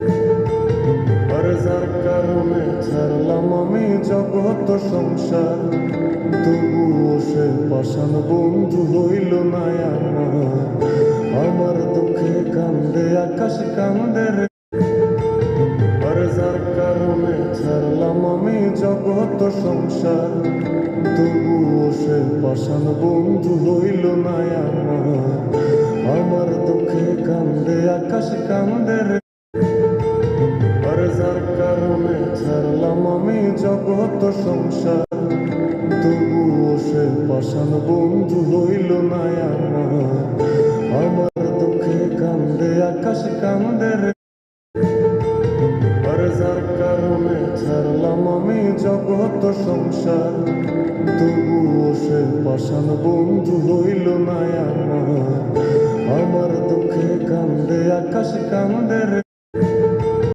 আর যার কারণে ছাড়লাম আমি জগৎ সংসার, তবুও সে পাষাণ বন্ধু হইল না আমার। আমার দুঃখে কান্দে আকাশ কান্দে রে। আর যার কারণে ছাড়লাম আমি জগৎ সংসার, তবুও সে পাষাণ বন্ধু হইল না আমার। আমার দুঃখে কান্দে আকাশ কান্দে রে। আর যার কারণে ছাড়লাম আমি জগৎ সংসার, তবুও সে পাষাণ বন্ধু হইল না আমার। আমার দুঃখে কান্দে আকাশ কান্দে রে। আর যার কারণে ছাড়লাম আমি জগৎ সংসার, তবুও সে পাষাণ বন্ধু হইল না আমার। আমার দুঃখে কান্দে আকাশ কান্দে রে।